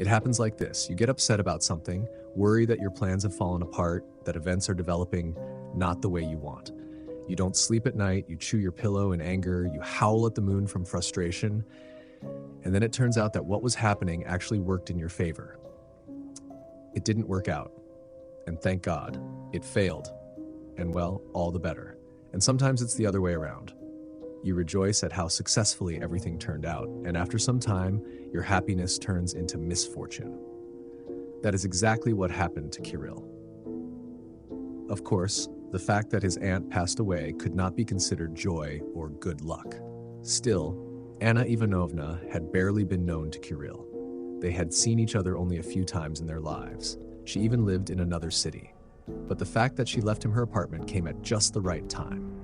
It happens like this. You get upset about something, worry that your plans have fallen apart, that events are developing not the way you want. You don't sleep at night, you chew your pillow in anger, you howl at the moon from frustration, and then it turns out that what was happening actually worked in your favor. It didn't work out, and thank God, it failed, and well, all the better. And sometimes it's the other way around. You rejoice at how successfully everything turned out, and after some time, your happiness turns into misfortune. That is exactly what happened to Kirill. Of course, the fact that his aunt passed away could not be considered joy or good luck. Still, Anna Ivanovna had barely been known to Kirill. They had seen each other only a few times in their lives. She even lived in another city. But the fact that she left him her apartment came at just the right time.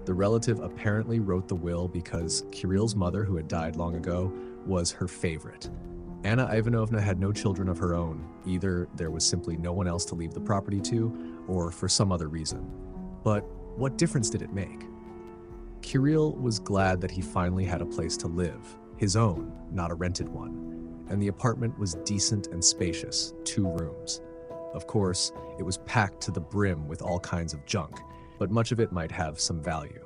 The relative apparently wrote the will because Kirill's mother, who had died long ago, was her favorite. Anna Ivanovna had no children of her own. Either there was simply no one else to leave the property to, or for some other reason. But what difference did it make? Kirill was glad that he finally had a place to live, his own, not a rented one. And the apartment was decent and spacious, 2 rooms. Of course, it was packed to the brim with all kinds of junk, but much of it might have some value.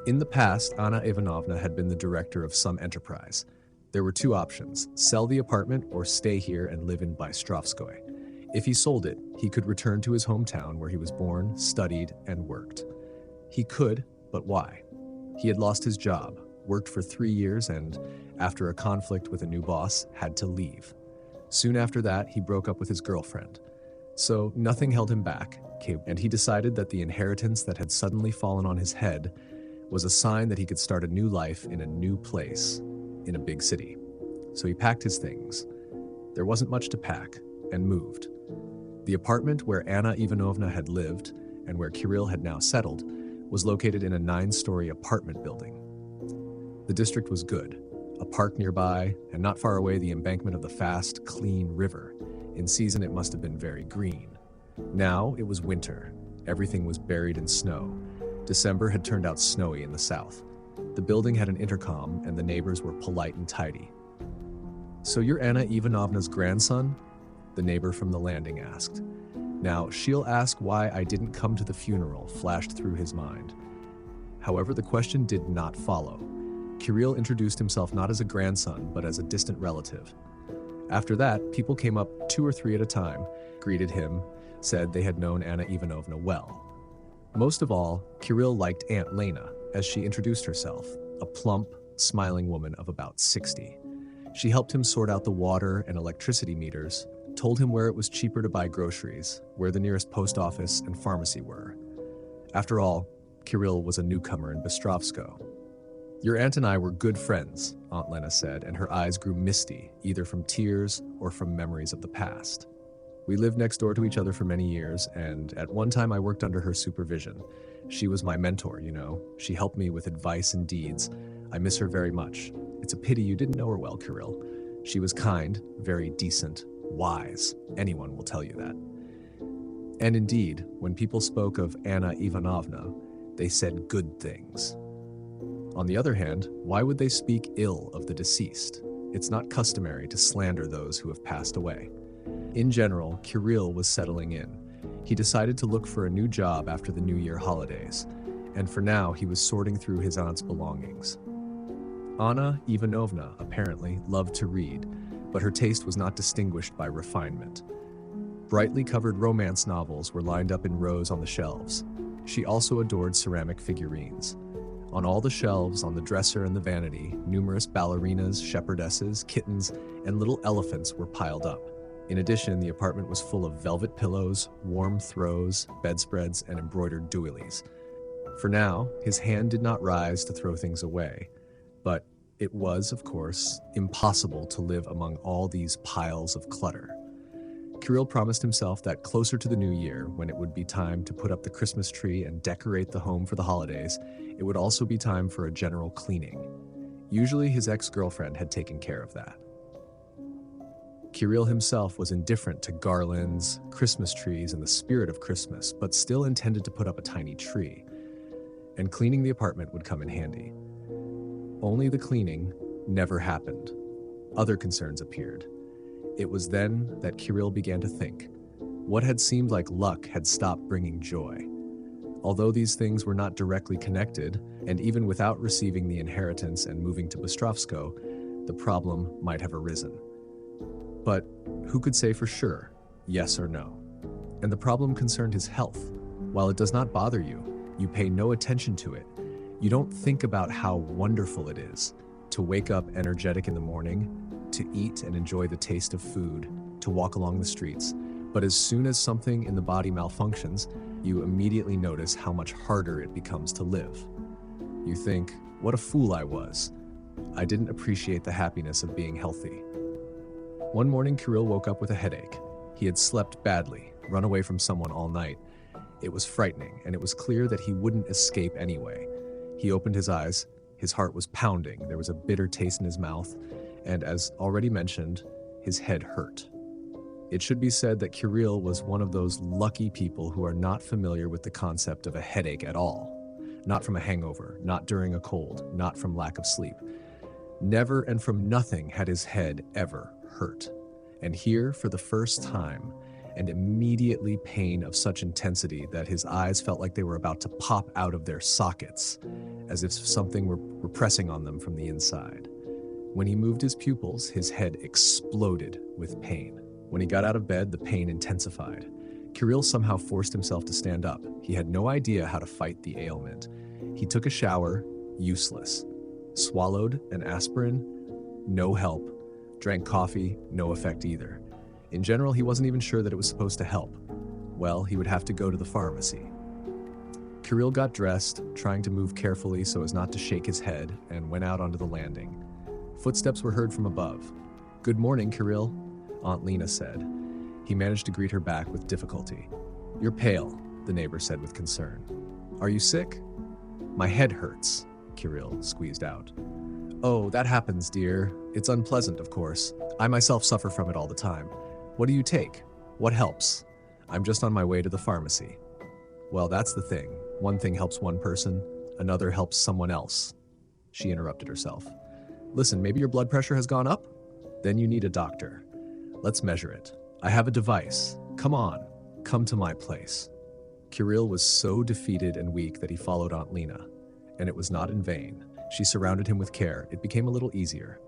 In the past, Anna Ivanovna had been the director of some enterprise. There were 2 options: sell the apartment or stay here and live in Bystrovskoye. If he sold it, he could return to his hometown where he was born, studied, and worked. He could, but why? He had lost his job, worked for 3 years, and, after a conflict with a new boss, had to leave. Soon after that, he broke up with his girlfriend. So nothing held him back, and he decided that the inheritance that had suddenly fallen on his head was a sign that he could start a new life in a new place, in a big city. So he packed his things. There wasn't much to pack, and moved. The apartment where Anna Ivanovna had lived, and where Kirill had now settled, was located in a 9-story apartment building. The district was good. A park nearby, and not far away the embankment of the fast, clean river. In season it must have been very green. Now it was winter. Everything was buried in snow. December had turned out snowy in the south. The building had an intercom, and the neighbors were polite and tidy. "So you're Anna Ivanovna's grandson?" the neighbor from the landing asked. Now, she'll ask why I didn't come to the funeral flashed through his mind. However, the question did not follow. Kirill introduced himself not as a grandson, but as a distant relative. After that, people came up 2 or 3 at a time, greeted him, said they had known Anna Ivanovna well. Most of all, Kirill liked Aunt Lena, as she introduced herself, a plump, smiling woman of about 60. She helped him sort out the water and electricity meters, told him where it was cheaper to buy groceries, where the nearest post office and pharmacy were. After all, Kirill was a newcomer in Bystrovsko. "Your aunt and I were good friends," Aunt Lena said, and her eyes grew misty, either from tears or from memories of the past. "We lived next door to each other for many years, and at one time I worked under her supervision. She was my mentor, you know. She helped me with advice and deeds. I miss her very much. It's a pity you didn't know her well, Kirill. She was kind, very decent, wise. Anyone will tell you that." And indeed, when people spoke of Anna Ivanovna, they said good things. On the other hand, why would they speak ill of the deceased? It's not customary to slander those who have passed away. In general, Kirill was settling in. He decided to look for a new job after the New Year holidays, and for now he was sorting through his aunt's belongings. Anna Ivanovna, apparently, loved to read, but her taste was not distinguished by refinement. Brightly covered romance novels were lined up in rows on the shelves. She also adored ceramic figurines. On all the shelves, on the dresser and the vanity, numerous ballerinas, shepherdesses, kittens, and little elephants were piled up. In addition, the apartment was full of velvet pillows, warm throws, bedspreads, and embroidered doilies. For now, his hand did not rise to throw things away, but it was, of course, impossible to live among all these piles of clutter. Kirill promised himself that closer to the new year, when it would be time to put up the Christmas tree and decorate the home for the holidays, it would also be time for a general cleaning. Usually his ex-girlfriend had taken care of that. Kirill himself was indifferent to garlands, Christmas trees, and the spirit of Christmas, but still intended to put up a tiny tree. And cleaning the apartment would come in handy. Only the cleaning never happened. Other concerns appeared. It was then that Kirill began to think. What had seemed like luck had stopped bringing joy. Although these things were not directly connected, and even without receiving the inheritance and moving to Bostrovsko, the problem might have arisen. But who could say for sure, yes or no? And the problem concerned his health. While it does not bother you, you pay no attention to it. You don't think about how wonderful it is to wake up energetic in the morning, to eat and enjoy the taste of food, to walk along the streets. But as soon as something in the body malfunctions, you immediately notice how much harder it becomes to live. You think, what a fool I was. I didn't appreciate the happiness of being healthy. One morning, Kirill woke up with a headache. He had slept badly, run away from someone all night. It was frightening, and it was clear that he wouldn't escape anyway. He opened his eyes. His heart was pounding. There was a bitter taste in his mouth, and as already mentioned, his head hurt. It should be said that Kirill was one of those lucky people who are not familiar with the concept of a headache at all. Not from a hangover, not during a cold, not from lack of sleep. Never and from nothing had his head ever hurt. And here, for the first time, and immediately pain of such intensity that his eyes felt like they were about to pop out of their sockets, as if something were pressing on them from the inside. When he moved his pupils, his head exploded with pain. When he got out of bed, the pain intensified. Kirill somehow forced himself to stand up. He had no idea how to fight the ailment. He took a shower, useless. Swallowed an aspirin, no help. Drank coffee, no effect either. In general, he wasn't even sure that it was supposed to help. Well, he would have to go to the pharmacy. Kirill got dressed, trying to move carefully so as not to shake his head, and went out onto the landing. Footsteps were heard from above. "Good morning, Kirill," Aunt Lena said. He managed to greet her back with difficulty. "You're pale," the neighbor said with concern. "Are you sick?" "My head hurts," Kirill squeezed out. "Oh, that happens, dear. It's unpleasant, of course. I myself suffer from it all the time. What do you take? What helps?" "I'm just on my way to the pharmacy." "Well, that's the thing. One thing helps one person, another helps someone else." She interrupted herself. "Listen, maybe your blood pressure has gone up? Then you need a doctor. Let's measure it. I have a device. Come on, come to my place." Kirill was so defeated and weak that he followed Aunt Lena. And it was not in vain. She surrounded him with care. It became a little easier.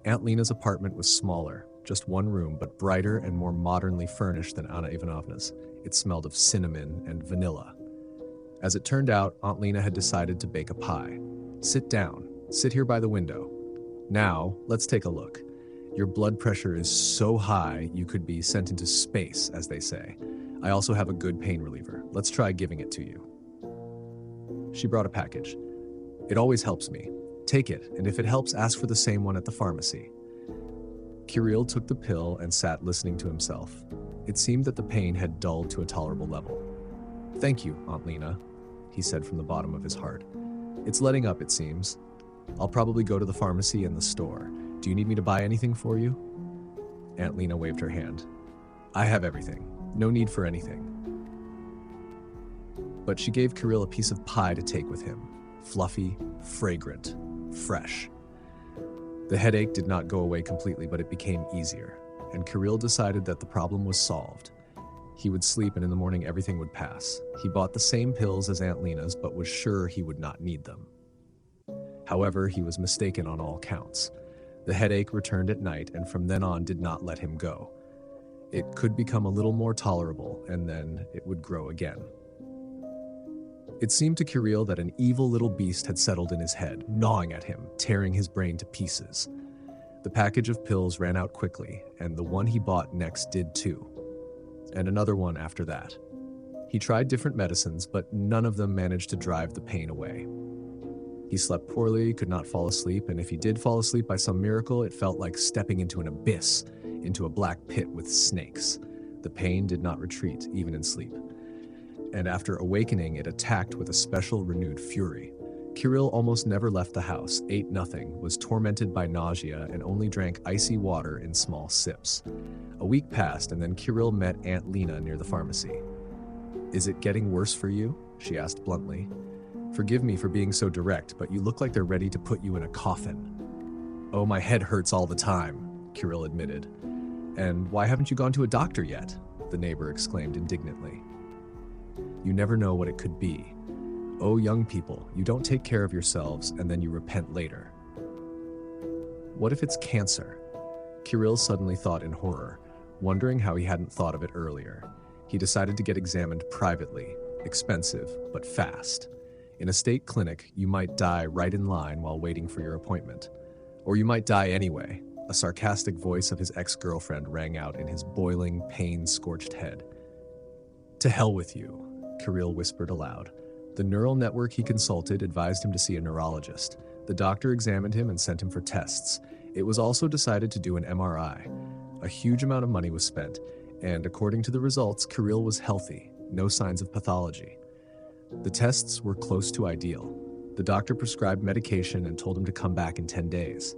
Aunt Lena's apartment was smaller, just one room, but brighter and more modernly furnished than Anna Ivanovna's. It smelled of cinnamon and vanilla. As it turned out, Aunt Lena had decided to bake a pie. "Sit down. Sit here by the window. Now, let's take a look. Your blood pressure is so high you could be sent into space, as they say. I also have a good pain reliever. Let's try giving it to you." She brought a package. "It always helps me. Take it, and if it helps, ask for the same one at the pharmacy." Kirill took the pill and sat listening to himself. It seemed that the pain had dulled to a tolerable level. "Thank you, Aunt Lena," he said from the bottom of his heart. "It's letting up, it seems. I'll probably go to the pharmacy and the store. Do you need me to buy anything for you?" Aunt Lena waved her hand. "I have everything. No need for anything." But she gave Kirill a piece of pie to take with him. Fluffy, fragrant, fresh. The headache did not go away completely, but it became easier, and Kirill decided that the problem was solved. He would sleep, and in the morning everything would pass. He bought the same pills as Aunt Lena's, but was sure he would not need them. However, he was mistaken on all counts. The headache returned at night, and from then on did not let him go. It could become a little more tolerable, and then it would grow again. It seemed to Kirill that an evil little beast had settled in his head, gnawing at him, tearing his brain to pieces. The package of pills ran out quickly, and the one he bought next did too. And another one after that. He tried different medicines, but none of them managed to drive the pain away. He slept poorly, could not fall asleep, and if he did fall asleep by some miracle, it felt like stepping into an abyss, into a black pit with snakes. The pain did not retreat, even in sleep. And after awakening, it attacked with a special renewed fury. Kirill almost never left the house, ate nothing, was tormented by nausea, and only drank icy water in small sips. A week passed, and then Kirill met Aunt Lena near the pharmacy. "Is it getting worse for you?" she asked bluntly. "Forgive me for being so direct, but you look like they're ready to put you in a coffin." "Oh, my head hurts all the time," Kirill admitted. "And why haven't you gone to a doctor yet?" the neighbor exclaimed indignantly. "You never know what it could be. Oh, young people, you don't take care of yourselves and then you repent later." What if it's cancer? Kirill suddenly thought in horror, wondering how he hadn't thought of it earlier. He decided to get examined privately, expensive, but fast. In a state clinic, you might die right in line while waiting for your appointment. Or you might die anyway. A sarcastic voice of his ex-girlfriend rang out in his boiling, pain-scorched head. "To hell with you," Kirill whispered aloud. The neural network he consulted advised him to see a neurologist. The doctor examined him and sent him for tests. It was also decided to do an MRI. A huge amount of money was spent, and according to the results, Kirill was healthy, no signs of pathology. The tests were close to ideal. The doctor prescribed medication and told him to come back in 10 days.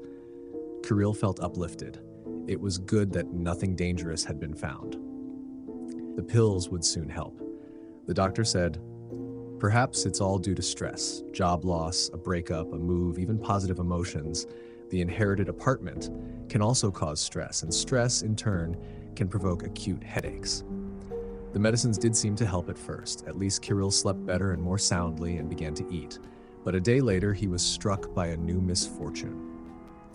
Kirill felt uplifted. It was good that nothing dangerous had been found. The pills would soon help. The doctor said, "Perhaps it's all due to stress, job loss, a breakup, a move, even positive emotions. The inherited apartment can also cause stress, and stress, in turn, can provoke acute headaches." The medicines did seem to help at first. At least Kirill slept better and more soundly and began to eat. But a day later, he was struck by a new misfortune.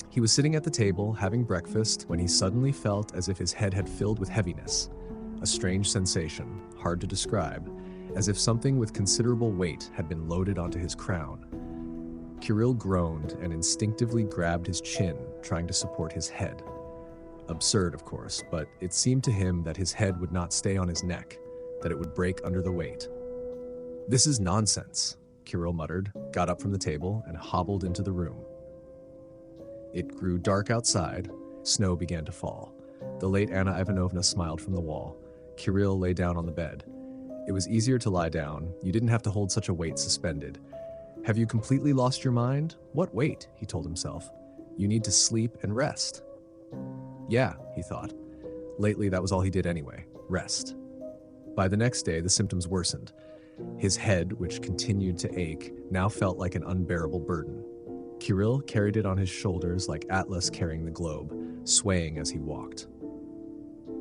He was sitting at the table, having breakfast, when he suddenly felt as if his head had filled with heaviness. A strange sensation, hard to describe, as if something with considerable weight had been loaded onto his crown. Kirill groaned and instinctively grabbed his chin, trying to support his head. Absurd, of course, but it seemed to him that his head would not stay on his neck, that it would break under the weight. "This is nonsense," Kirill muttered, got up from the table, and hobbled into the room. It grew dark outside. Snow began to fall. The late Anna Ivanovna smiled from the wall. Kirill lay down on the bed. It was easier to lie down. You didn't have to hold such a weight suspended. "Have you completely lost your mind?" "What weight?" he told himself. "You need to sleep and rest." Yeah, he thought. Lately, that was all he did anyway, rest. By the next day, the symptoms worsened. His head, which continued to ache, now felt like an unbearable burden. Kirill carried it on his shoulders like Atlas carrying the globe, swaying as he walked.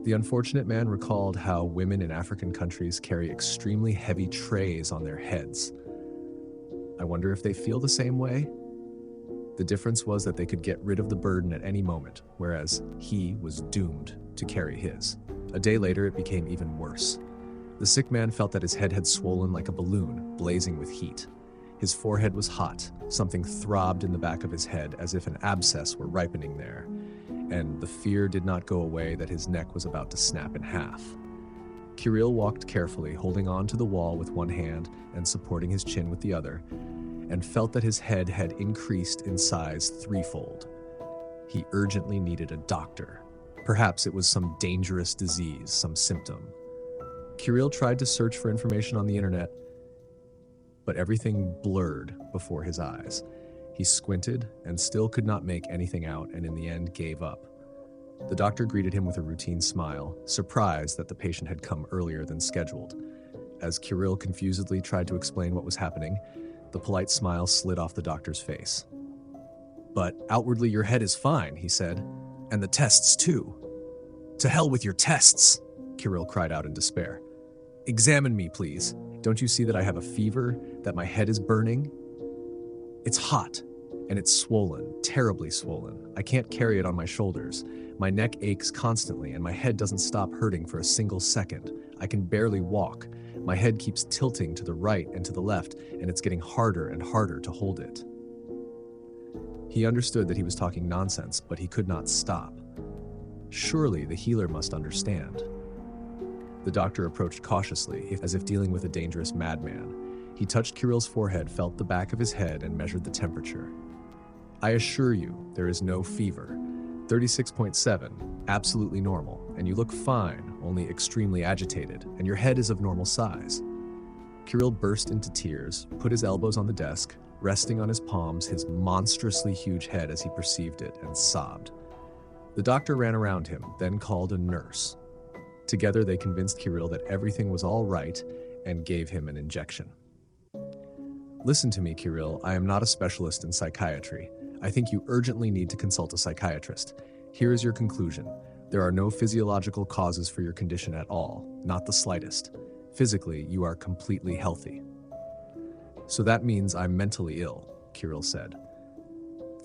The unfortunate man recalled how women in African countries carry extremely heavy trays on their heads. I wonder if they feel the same way? The difference was that they could get rid of the burden at any moment, whereas he was doomed to carry his. A day later, it became even worse. The sick man felt that his head had swollen like a balloon, blazing with heat. His forehead was hot. Something throbbed in the back of his head as if an abscess were ripening there. And the fear did not go away that his neck was about to snap in half. Kirill walked carefully, holding on to the wall with one hand and supporting his chin with the other, and felt that his head had increased in size threefold. He urgently needed a doctor. Perhaps it was some dangerous disease, some symptom. Kirill tried to search for information on the internet, but everything blurred before his eyes. He squinted and still could not make anything out, and in the end gave up. The doctor greeted him with a routine smile, surprised that the patient had come earlier than scheduled. As Kirill confusedly tried to explain what was happening, the polite smile slid off the doctor's face. "But outwardly your head is fine," he said. "And the tests too." "To hell with your tests," Kirill cried out in despair. "Examine me, please. Don't you see that I have a fever, that my head is burning? It's hot, and it's swollen, terribly swollen. I can't carry it on my shoulders. My neck aches constantly, and my head doesn't stop hurting for a single second. I can barely walk. My head keeps tilting to the right and to the left, and it's getting harder and harder to hold it." He understood that he was talking nonsense, but he could not stop. Surely the healer must understand. The doctor approached cautiously, as if dealing with a dangerous madman. He touched Kirill's forehead, felt the back of his head, and measured the temperature. "I assure you, there is no fever. 36.7, absolutely normal, and you look fine, only extremely agitated, and your head is of normal size." Kirill burst into tears, put his elbows on the desk, resting on his palms his monstrously huge head as he perceived it, and sobbed. The doctor ran around him, then called a nurse. Together they convinced Kirill that everything was all right and gave him an injection. "Listen to me, Kirill, I am not a specialist in psychiatry. I think you urgently need to consult a psychiatrist. Here is your conclusion. There are no physiological causes for your condition at all, not the slightest. Physically, you are completely healthy. So that means I'm mentally ill, Kirill said.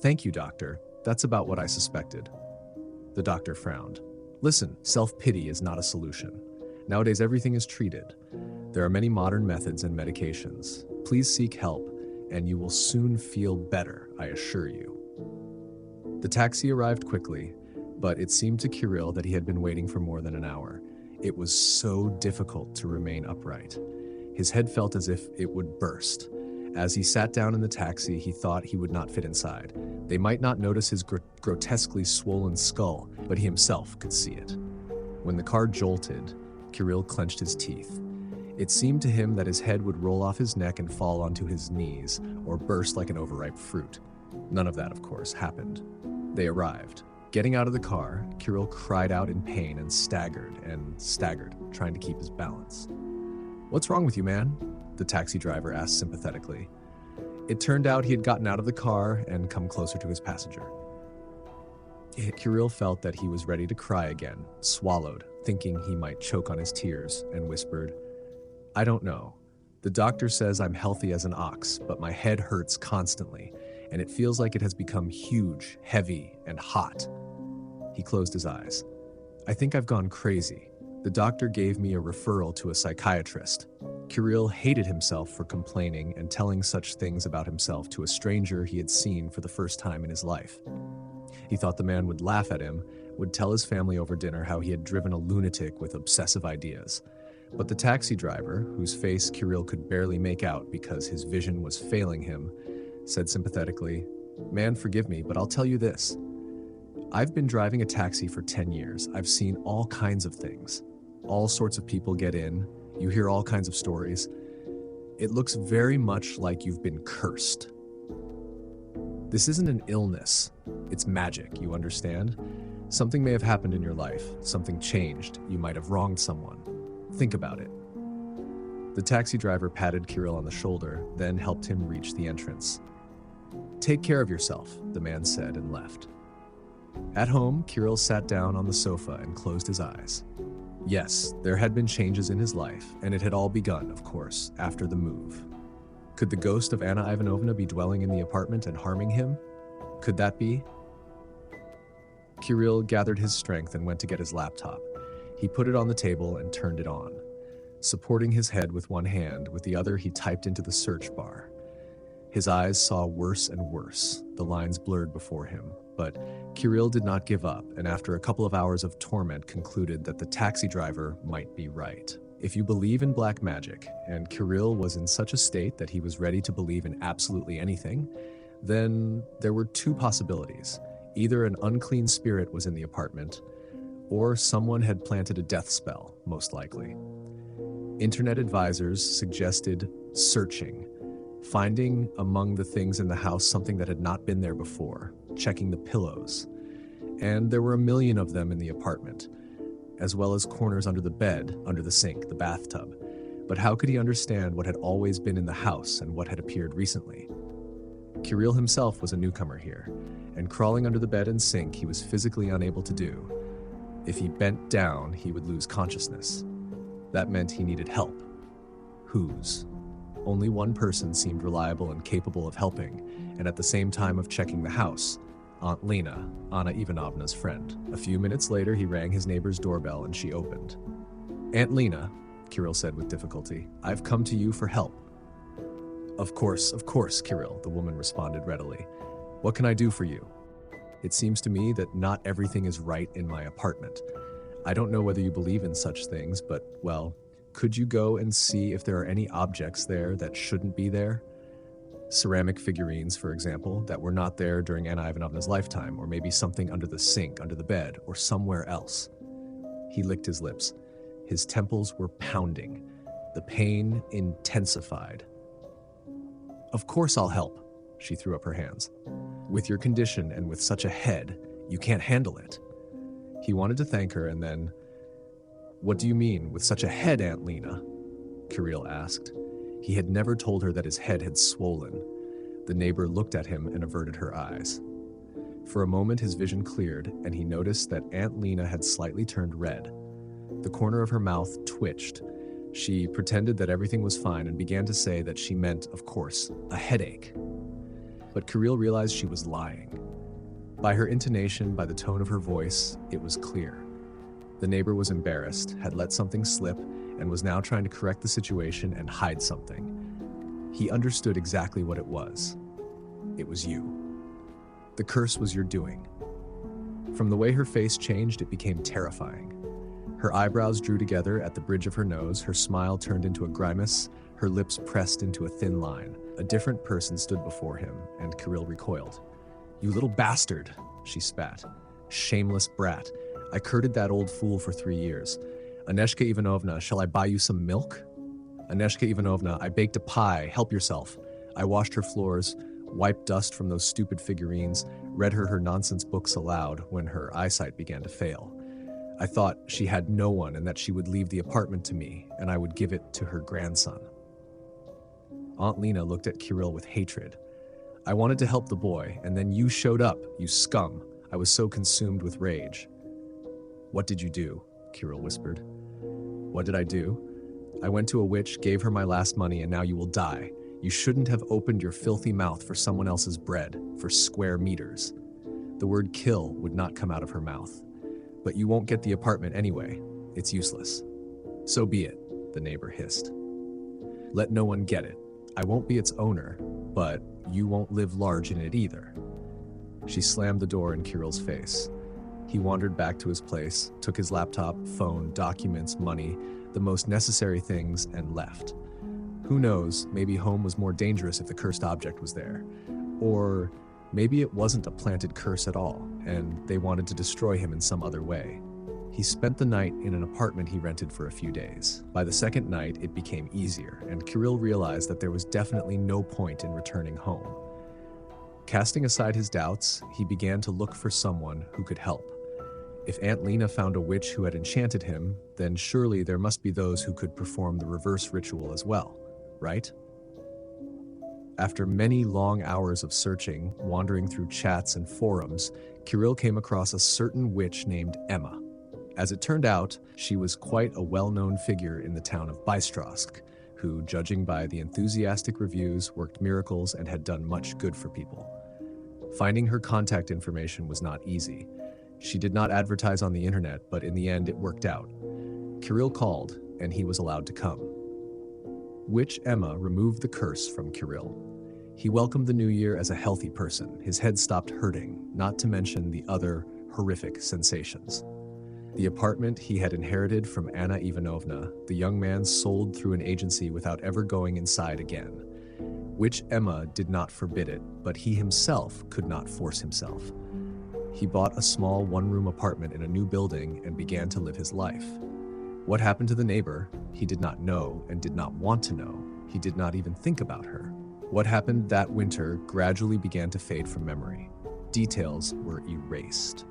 Thank you, doctor. That's about what I suspected. The doctor frowned. Listen, self-pity is not a solution. Nowadays, everything is treated. There are many modern methods and medications. Please seek help, and you will soon feel better, I assure you. The taxi arrived quickly, but it seemed to Kirill that he had been waiting for more than an hour. It was so difficult to remain upright. His head felt as if it would burst. As he sat down in the taxi, he thought he would not fit inside. They might not notice his grotesquely swollen skull, but he himself could see it. When the car jolted, Kirill clenched his teeth. It seemed to him that his head would roll off his neck and fall onto his knees, or burst like an overripe fruit. None of that, of course, happened. They arrived. Getting out of the car, Kirill cried out in pain and staggered, trying to keep his balance. What's wrong with you, man? The taxi driver asked sympathetically. It turned out he had gotten out of the car and come closer to his passenger. Kirill felt that he was ready to cry again, swallowed, thinking he might choke on his tears, and whispered, I don't know. The doctor says I'm healthy as an ox, but my head hurts constantly, and it feels like it has become huge, heavy, and hot. He closed his eyes. I think I've gone crazy. The doctor gave me a referral to a psychiatrist. Kirill hated himself for complaining and telling such things about himself to a stranger he had seen for the first time in his life. He thought the man would laugh at him, would tell his family over dinner how he had driven a lunatic with obsessive ideas. But the taxi driver, whose face Kirill could barely make out because his vision was failing him, said sympathetically, Man, forgive me, but I'll tell you this. I've been driving a taxi for 10 years. I've seen all kinds of things. All sorts of people get in. You hear all kinds of stories. It looks very much like you've been cursed. This isn't an illness. It's magic, you understand? Something may have happened in your life. Something changed. You might have wronged someone. Think about it. The taxi driver patted Kirill on the shoulder, then helped him reach the entrance. Take care of yourself, the man said and left. At home, Kirill sat down on the sofa and closed his eyes. Yes, there had been changes in his life, and it had all begun, of course, after the move. Could the ghost of Anna Ivanovna be dwelling in the apartment and harming him? Could that be? Kirill gathered his strength and went to get his laptop. He put it on the table and turned it on. Supporting his head with one hand, with the other he typed into the search bar. His eyes saw worse and worse, the lines blurred before him. But Kirill did not give up, and after a couple of hours of torment concluded that the taxi driver might be right. If you believe in black magic, and Kirill was in such a state that he was ready to believe in absolutely anything, then there were two possibilities. Either an unclean spirit was in the apartment, or someone had planted a death spell, most likely. Internet advisors suggested searching, finding among the things in the house something that had not been there before, checking the pillows. And there were 1 million of them in the apartment, as well as corners under the bed, under the sink, the bathtub. But how could he understand what had always been in the house and what had appeared recently? Kirill himself was a newcomer here, and crawling under the bed and sink he was physically unable to do. If he bent down, he would lose consciousness. That meant he needed help. Whose? Only one person seemed reliable and capable of helping, and at the same time of checking the house, Aunt Lena, Anna Ivanovna's friend. A few minutes later, he rang his neighbor's doorbell and she opened. Aunt Lena, Kirill said with difficulty, I've come to you for help. Of course, Kirill, the woman responded readily. What can I do for you? It seems to me that not everything is right in my apartment. I don't know whether you believe in such things, but, well, could you go and see if there are any objects there that shouldn't be there? Ceramic figurines, for example, that were not there during Anna Ivanovna's lifetime, or maybe something under the sink, under the bed, or somewhere else. He licked his lips. His temples were pounding. The pain intensified. Of course I'll help, she threw up her hands. With your condition and with such a head, you can't handle it. He wanted to thank her and then, What do you mean, with such a head, Aunt Lena? Kirill asked. He had never told her that his head had swollen. The neighbor looked at him and averted her eyes. For a moment, his vision cleared, and he noticed that Aunt Lena had slightly turned red. The corner of her mouth twitched. She pretended that everything was fine and began to say that she meant, of course, a headache. But Kirill realized she was lying. By her intonation, by the tone of her voice, it was clear. The neighbor was embarrassed, had let something slip, and was now trying to correct the situation and hide something. He understood exactly what it was. It was you. The curse was your doing. From the way her face changed, it became terrifying. Her eyebrows drew together at the bridge of her nose, her smile turned into a grimace, her lips pressed into a thin line. A different person stood before him, and Kirill recoiled. "You little bastard," she spat. "Shameless brat. I courted that old fool for 3 years. Aneshka Ivanovna, shall I buy you some milk? Aneshka Ivanovna, I baked a pie, help yourself. I washed her floors, wiped dust from those stupid figurines, read her nonsense books aloud when her eyesight began to fail. I thought she had no one and that she would leave the apartment to me, and I would give it to her grandson." Aunt Lena looked at Kirill with hatred. "I wanted to help the boy, and then you showed up, you scum. I was so consumed with rage." "What did you do?" Kirill whispered. "What did I do? I went to a witch, gave her my last money, and now you will die. You shouldn't have opened your filthy mouth for someone else's bread, for square meters." The word kill would not come out of her mouth. "But you won't get the apartment anyway. It's useless." "So be it," the neighbor hissed. "Let no one get it. I won't be its owner, but you won't live large in it either." She slammed the door in Kirill's face. He wandered back to his place, took his laptop, phone, documents, money, the most necessary things, and left. Who knows, maybe home was more dangerous if the cursed object was there. Or maybe it wasn't a planted curse at all, and they wanted to destroy him in some other way. He spent the night in an apartment he rented for a few days. By the second night, it became easier, and Kirill realized that there was definitely no point in returning home. Casting aside his doubts, he began to look for someone who could help. If Aunt Lena found a witch who had enchanted him, then surely there must be those who could perform the reverse ritual as well, right? After many long hours of searching, wandering through chats and forums, Kirill came across a certain witch named Emma. As it turned out, she was quite a well-known figure in the town of Bystrosk, who, judging by the enthusiastic reviews, worked miracles and had done much good for people. Finding her contact information was not easy. She did not advertise on the internet, but in the end it worked out. Kirill called, and he was allowed to come. Witch Emma removed the curse from Kirill. He welcomed the new year as a healthy person. His head stopped hurting, not to mention the other horrific sensations. The apartment he had inherited from Anna Ivanovna, the young man sold through an agency without ever going inside again. Witch Emma did not forbid it, but he himself could not force himself. He bought a small one-room apartment in a new building and began to live his life. What happened to the neighbor, he did not know and did not want to know. He did not even think about her. What happened that winter gradually began to fade from memory. Details were erased.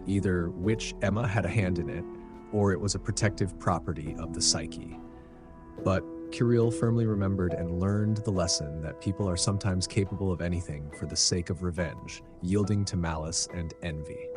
Either Witch Emma had a hand in it, or it was a protective property of the psyche. But Kirill firmly remembered and learned the lesson that people are sometimes capable of anything for the sake of revenge, yielding to malice and envy.